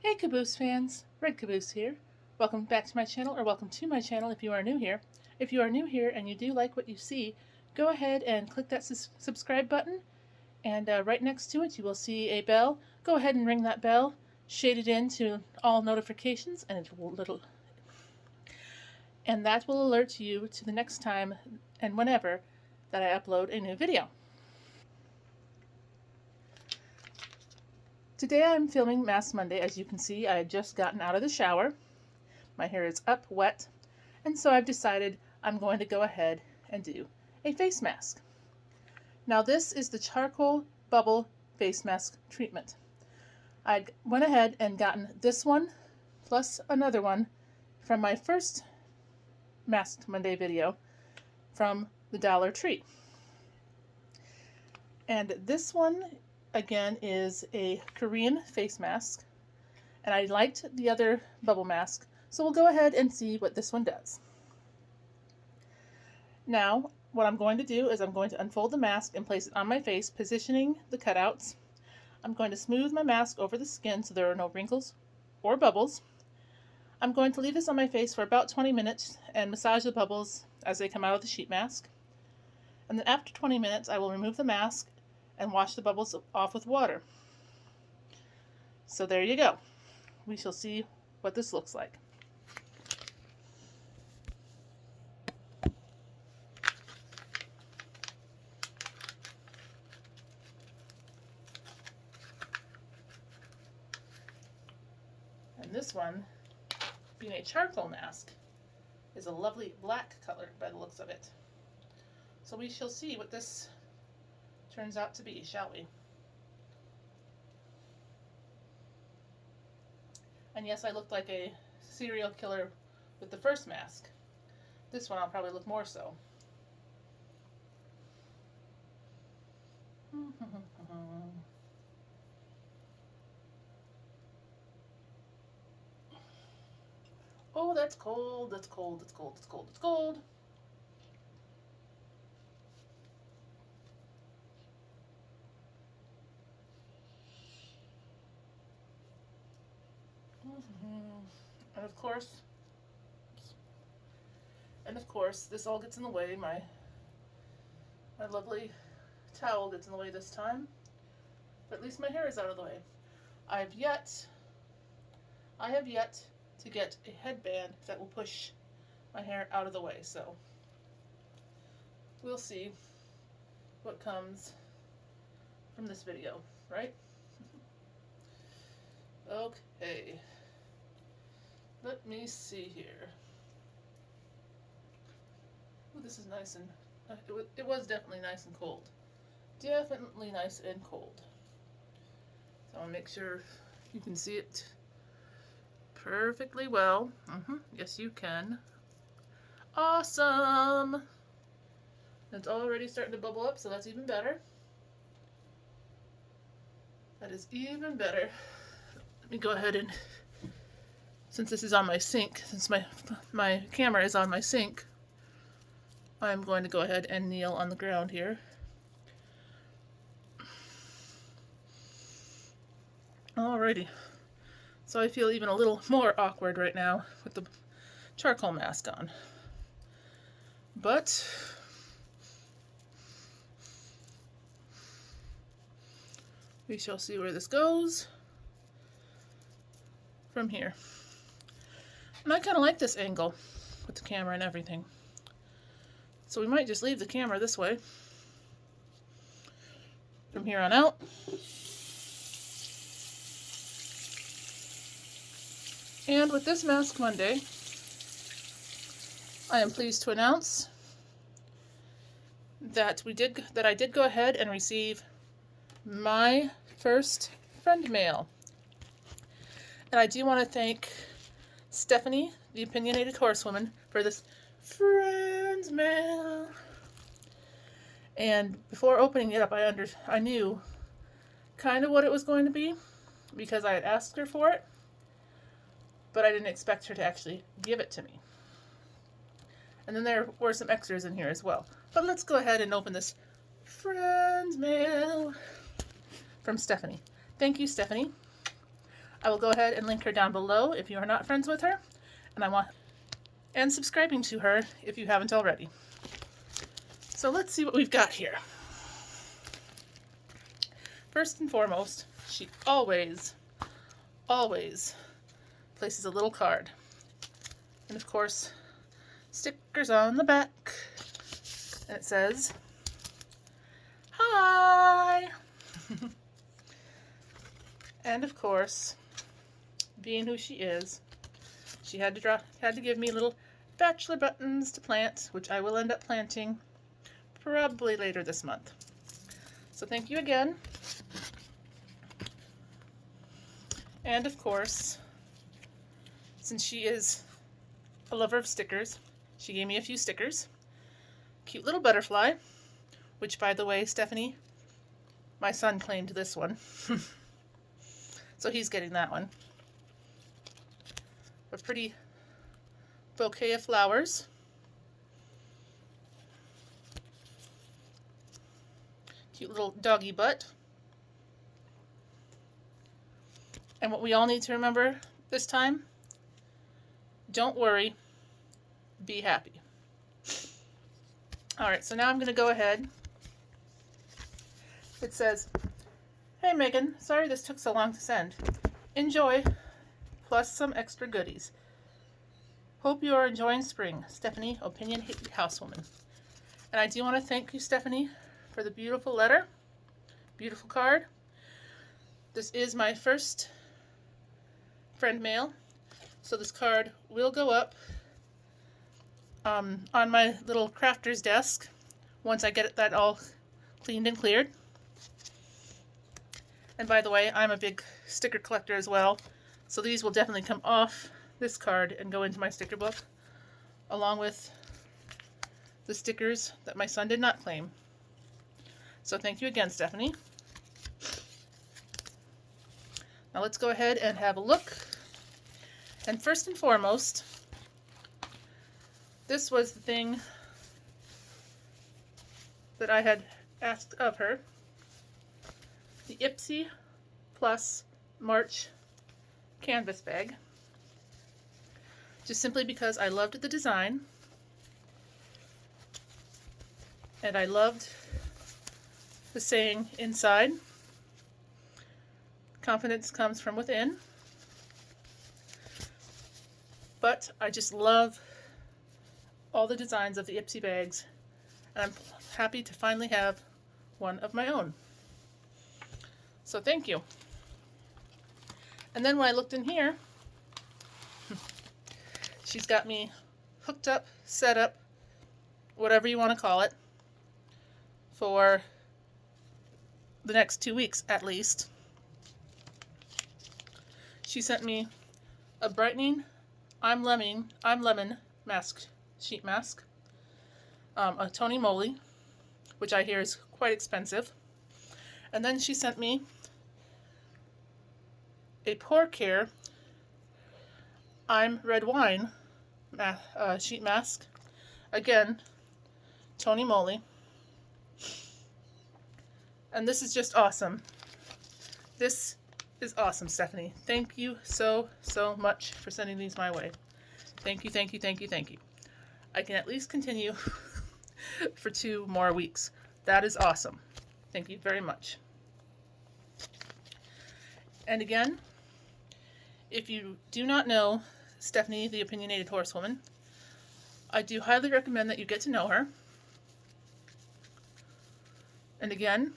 Hey Caboose fans, Red Caboose here. Welcome back to my channel, or welcome to my channel if you are new here. If you are new here and you do like what you see, go ahead and click that subscribe button, and right next to it you will see a bell. Go ahead and ring that bell, shade it in to all notifications, and that will alert you to the next time and whenever that I upload a new video. Today I'm filming Mask Monday. As you can see, I had just gotten out of the shower. My hair is up, wet, and so I've decided I'm going to go ahead and do a face mask. Now this is the charcoal bubble face mask treatment. I went ahead and gotten this one plus another one from my first Mask Monday video from the Dollar Tree. And this one again is a Korean face mask, and I liked the other bubble mask, so we'll go ahead and see what this one does. Now, what I'm going to do is I'm going to unfold the mask and place it on my face, positioning the cutouts. I'm going to smooth my mask over the skin so there are no wrinkles or bubbles. I'm going to leave this on my face for about 20 minutes and massage the bubbles as they come out of the sheet mask. And then after 20 minutes, I will remove the mask and wash the bubbles off with water. So there you go. We shall see what this looks like. And this one, being a charcoal mask, is a lovely black color by the looks of it. So we shall see what this turns out to be, shall we? And yes, I looked like a serial killer with the first mask. This one I'll probably look more so. Oh, that's cold, that's cold, that's cold, that's cold, that's cold. And of course, this all gets in the way. My lovely towel gets in the way this time, but at least my hair is out of the way. I have yet to get a headband that will push my hair out of the way, so we'll see what comes from this video, right? Okay, let me see here. Ooh, this is nice and it was definitely nice and cold. Definitely nice and cold. So I'll make sure you can see it perfectly well. Yes, you can. Awesome! It's already starting to bubble up, so that's even better. That is even better. Let me go ahead and, since this is on my sink, since my camera is on my sink, I'm going to go ahead and kneel on the ground here. Alrighty. So I feel even a little more awkward right now with the charcoal mask on. But we shall see where this goes from here. And I kind of like this angle with the camera and everything. So we might just leave the camera this way from here on out. And with this Mask Monday, I am pleased to announce that I did go ahead and receive my first friend mail. And I do want to thank Stephanie, the opinionated horsewoman, for this friend's mail. And before opening it up, I knew kind of what it was going to be because I had asked her for it, but I didn't expect her to actually give it to me. And then there were some extras in here as well. But let's go ahead and open this friend's mail from Stephanie. Thank you, Stephanie. I will go ahead and link her down below if you are not friends with her, and subscribing to her if you haven't already. So let's see what we've got here. First and foremost, she always places a little card. And of course, stickers on the back. And it says, "Hi!" And of course, being who she is, she had to give me little bachelor buttons to plant, which I will end up planting probably later this month. So thank you again. And of course, since she is a lover of stickers, she gave me a few stickers. Cute little butterfly, which, by the way, Stephanie, my son claimed this one. So he's getting that one. A pretty bouquet of flowers. Cute little doggy butt. And what we all need to remember this time, don't worry, be happy. Alright, so now I'm going to go ahead. It says, "Hey Megan, sorry this took so long to send. Enjoy, plus some extra goodies. Hope you are enjoying spring. Stephanie, Opinionated Housewoman." And I do want to thank you, Stephanie, for the beautiful letter, beautiful card. This is my first friend mail, so this card will go up on my little crafter's desk once I get that all cleaned and cleared. And by the way, I'm a big sticker collector as well, so these will definitely come off this card and go into my sticker book, along with the stickers that my son did not claim. So thank you again, Stephanie. Now let's go ahead and have a look. And first and foremost, this was the thing that I had asked of her. The Ipsy Plus March canvas bag. Just simply because I loved the design. And I loved the saying inside, "Confidence comes from within." But I just love all the designs of the Ipsy bags, and I'm happy to finally have one of my own. So thank you. And then when I looked in here, she's got me hooked up, set up, whatever you want to call it, for the next 2 weeks at least. She sent me a brightening I'm lemon mask, sheet mask, a Tony Moly, which I hear is quite expensive, and then she sent me a Pore Care I'm Red Wine sheet mask, again Tony Moly, and this is just awesome. This is awesome, Stephanie. Thank you so much for sending these my way. Thank you, thank you, thank you, thank you. I can at least continue for 2 more weeks. That is awesome. Thank you very much. And again, if you do not know Stephanie, the Opinionated Horsewoman, I do highly recommend that you get to know her. And again,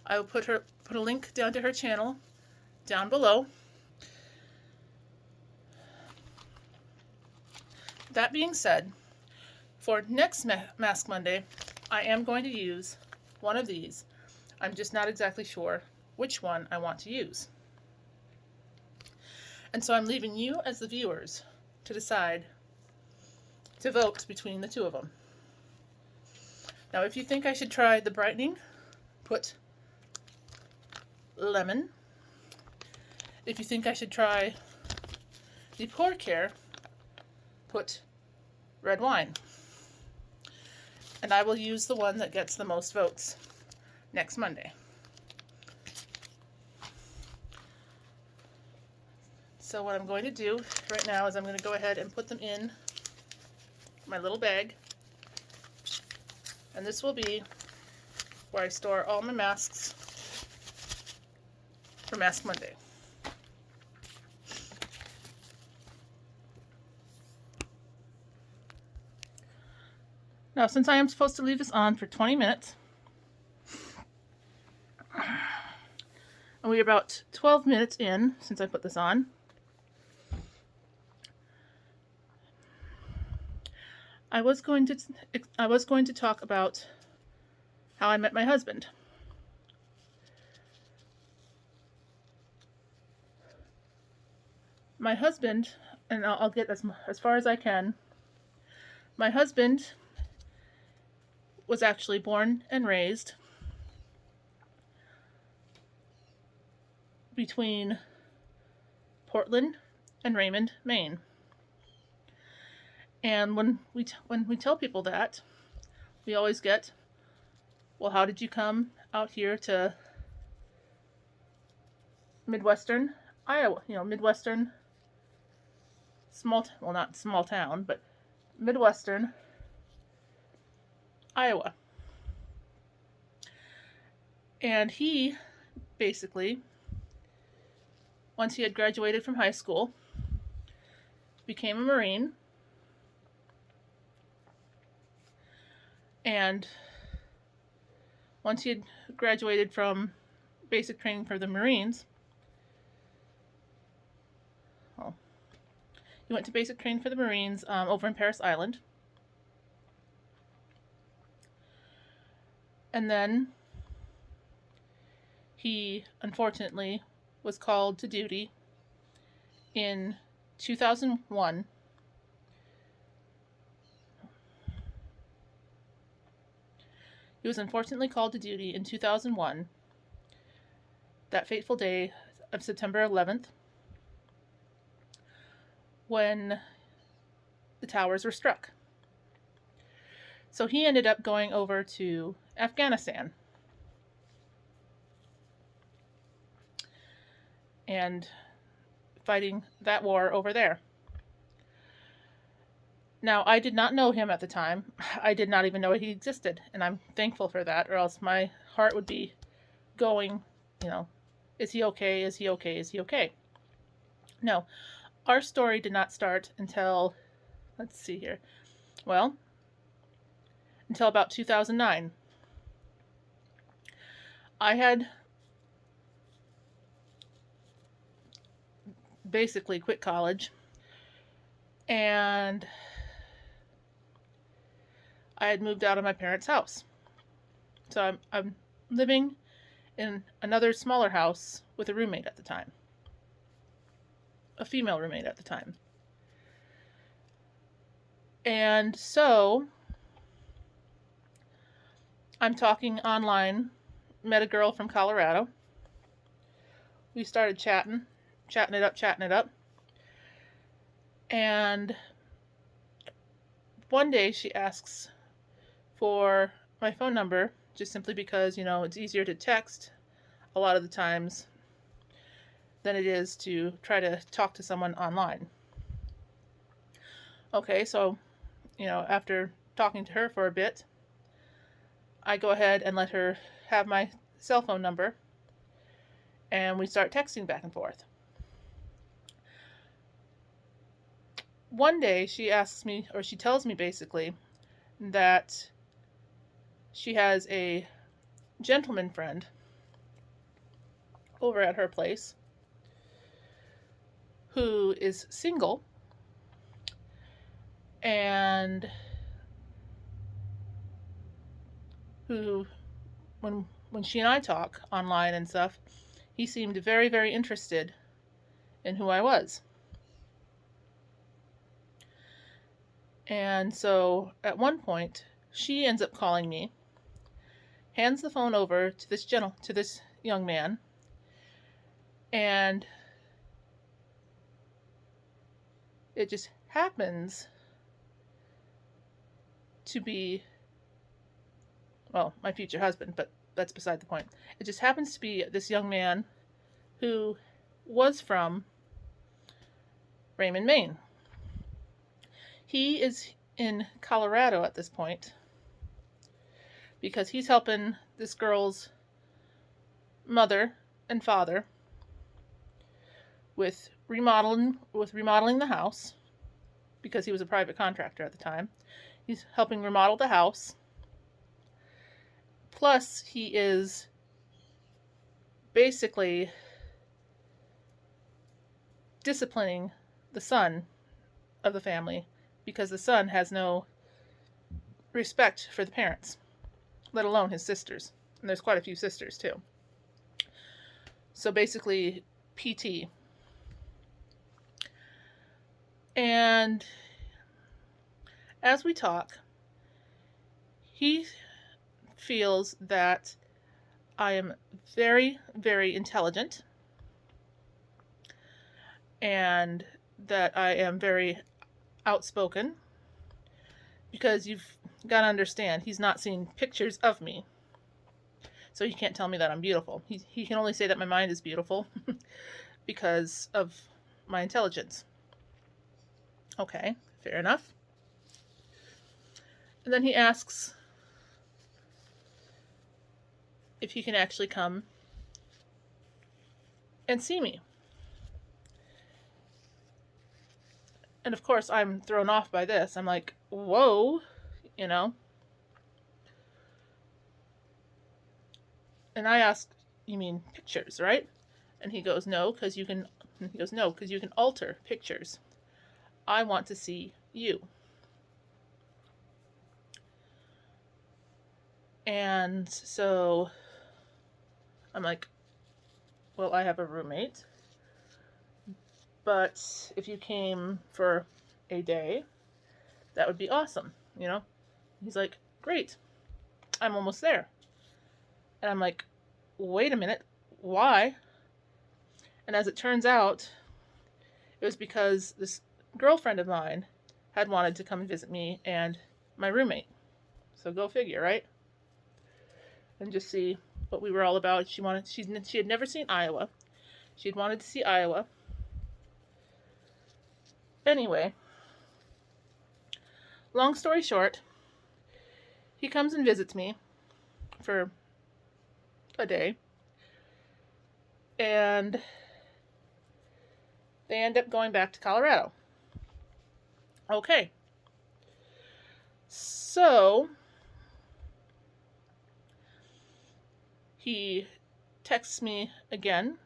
I will put a link down to her channel down below. That being said, for next Mask Monday, I am going to use one of these. I'm just not exactly sure which one I want to use. And so I'm leaving you as the viewers to decide, to vote between the two of them. Now, if you think I should try the brightening, put lemon. If you think I should try the Pore Care, put red wine. And I will use the one that gets the most votes next Monday. So what I'm going to do right now is I'm going to go ahead and put them in my little bag. And this will be where I store all my masks for Mask Monday. Now, since I am supposed to leave this on for 20 minutes, and we're about 12 minutes in since I put this on, I was going to talk about how I met my husband. My husband, and I'll get as far as I can. My husband was actually born and raised between Portland and Raymond, Maine. And when we tell people that, we always get, well, how did you come out here to Midwestern Iowa? Midwestern not small town, but Midwestern Iowa. And he basically, once he had graduated from high school, became a Marine. And once he had graduated from basic training for the Marines, he went to basic training for the Marines over in Parris Island. And then he, unfortunately, was called to duty in 2001. He was unfortunately called to duty in 2001, that fateful day of September 11th, when the towers were struck. So he ended up going over to Afghanistan and fighting that war over there. Now, I did not know him at the time. I did not even know he existed, and I'm thankful for that, or else my heart would be going, is he okay? Is he okay? Is he okay? No, our story did not start until, let's see here, until about 2009. I had basically quit college, and I had moved out of my parents' house. So I'm living in another smaller house with a roommate at the time. A female roommate at the time. And so I'm talking online, met a girl from Colorado. We started chatting it up. And one day she asks for my phone number, just simply because, it's easier to text a lot of the times than it is to try to talk to someone online. Okay, so, after talking to her for a bit, I go ahead and let her have my cell phone number, and we start texting back and forth. One day she asks me, or she tells me basically, that she has a gentleman friend over at her place who is single, and who, when she and I talk online and stuff, he seemed very, very interested in who I was. And so at one point, she ends up calling me, hands the phone over to this young man, and it just happens to be, my future husband, but that's beside the point. It just happens to be this young man who was from Raymond, Maine. He is in Colorado at this point because he's helping this girl's mother and father with remodeling the house, because he was a private contractor at the time. He's helping remodel the house. Plus, he is basically disciplining the son of the family, because the son has no respect for the parents, let alone his sisters. And there's quite a few sisters too. So basically, PT. And as we talk, he feels that I am very, very intelligent, and that I am very outspoken, because you've got to understand, he's not seen pictures of me, so he can't tell me that I'm beautiful. He can only say that my mind is beautiful because of my intelligence. Okay, fair enough. And then he asks if he can actually come and see me. And of course, I'm thrown off by this. I'm like, whoa, you know. And I asked, you mean pictures, right? And he goes, no, because you can alter pictures. I want to see you. And so I'm like, well, I have a roommate, but if you came for a day, that would be awesome, you know? He's like, great, I'm almost there. And I'm like, wait a minute, why? And as it turns out, it was because this girlfriend of mine had wanted to come and visit me and my roommate. So go figure, right? And just see what we were all about. She had never seen Iowa. She'd wanted to see Iowa. Anyway, long story short, he comes and visits me for a day, and they end up going back to Colorado. Okay. So he texts me again,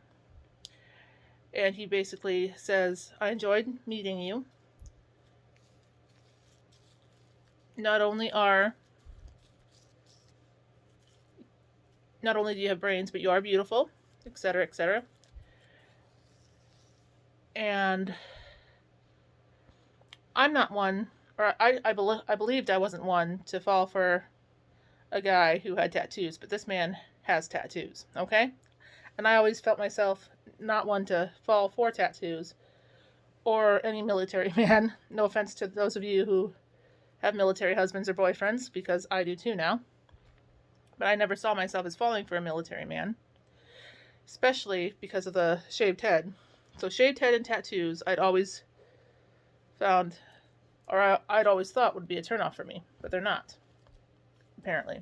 and he basically says, I enjoyed meeting you. Not only do you have brains, but you are beautiful, etc., etc. And I'm not one, or I believed I wasn't one to fall for a guy who had tattoos, but this man has tattoos, okay? And I always felt myself not one to fall for tattoos or any military man. No offense to those of you who have military husbands or boyfriends, because I do too now. But I never saw myself as falling for a military man, especially because of the shaved head. So shaved head and tattoos, I'd always found, or I'd always thought would be a turnoff for me, but they're not, apparently.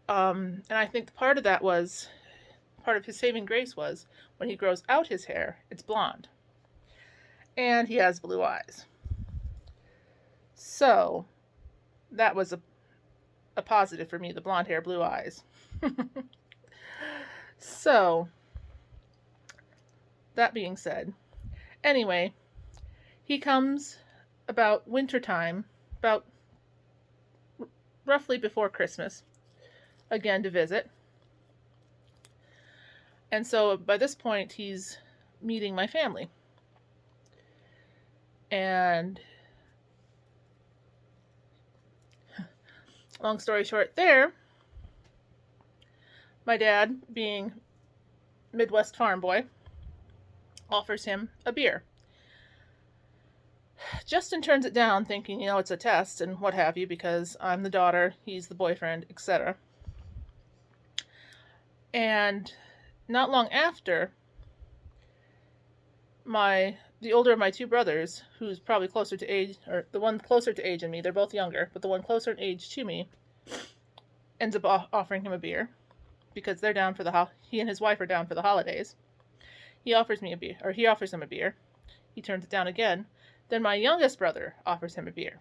And I think part of his saving grace was when he grows out his hair, it's blonde. And he has blue eyes. So that was a positive for me, the blonde hair, blue eyes. So, that being said, anyway, he comes about wintertime, about roughly before Christmas, again to visit. And so by this point, he's meeting my family. And long story short there, my dad, being Midwest farm boy, offers him a beer. Justin turns it down, thinking, it's a test and what have you, because I'm the daughter, he's the boyfriend, etc. And not long after, the older of my two brothers, who's probably closer to age, or the one closer to age than me, they're both younger, but the one closer in age to me ends up offering him a beer because they're down for he and his wife are down for the holidays. He offers me a beer, or he offers him a beer. He turns it down again. Then my youngest brother offers him a beer.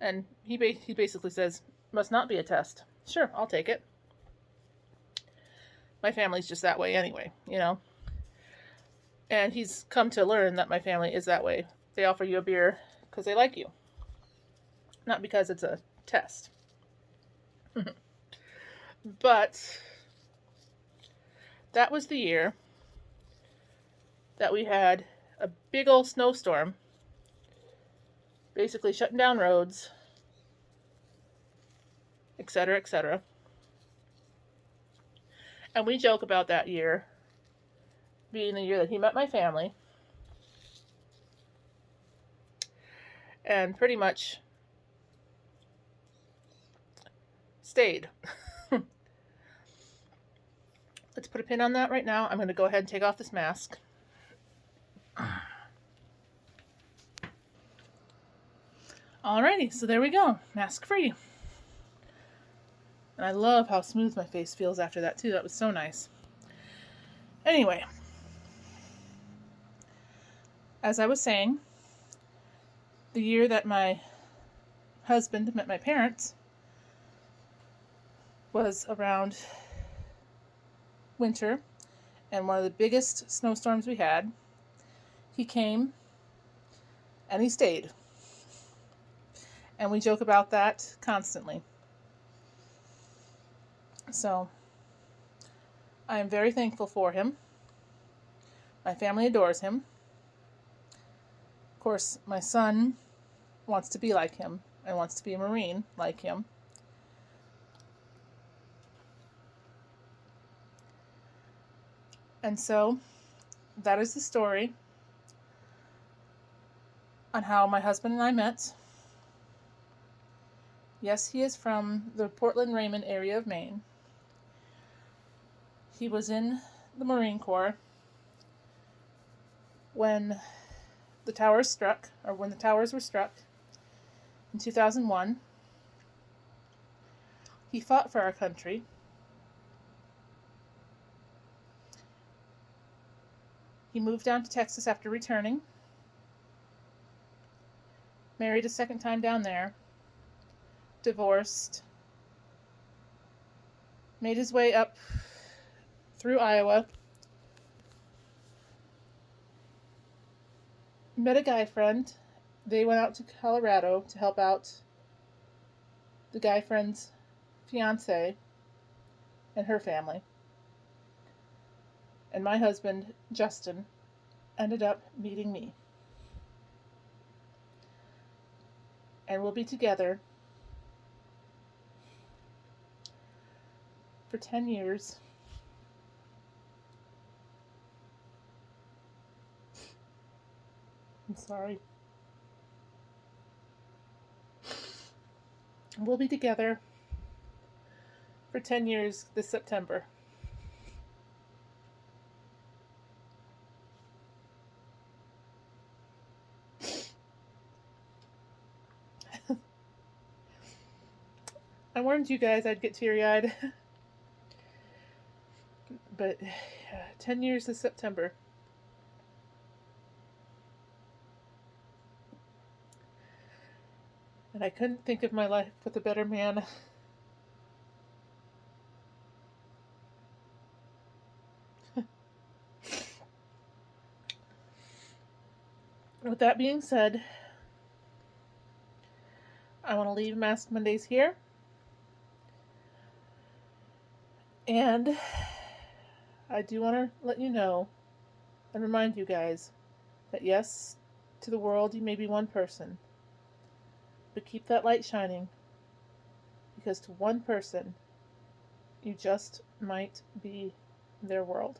And he basically says, must not be a test. Sure, I'll take it. My family's just that way anyway, you know. And he's come to learn that my family is that way. They offer you a beer because they like you, not because it's a test. But that was the year that we had a big old snowstorm, basically shutting down roads, etc., etc. And we joke about that year being the year that he met my family and pretty much stayed. Let's put a pin on that right now. I'm going to go ahead and take off this mask. Alrighty, so there we go. Mask free. And I love how smooth my face feels after that too. That was so nice. Anyway, as I was saying, the year that my husband met my parents was around winter and one of the biggest snowstorms we had. He came and he stayed. And we joke about that constantly. So I am very thankful for him. My family adores him. Of course, my son wants to be like him and wants to be a Marine like him. And so that is the story on how my husband and I met. Yes, he is from the Portland-Raymond area of Maine. He was in the Marine Corps when the towers were struck in 2001. He fought for our country. He moved down to Texas after returning, married a second time down there, divorced, made his way up through Iowa, met a guy friend. They went out to Colorado to help out the guy friend's fiance and her family. And my husband, Justin, ended up meeting me. And we'll be together for 10 years. I'm sorry. We'll be together for 10 years this September. I warned you guys I'd get teary-eyed. But 10 years this September. And I couldn't think of my life with a better man. With that being said, I want to leave Mask Mondays here. And I do want to let you know and remind you guys that yes, to the world you may be one person, but keep that light shining, because to one person you just might be their world.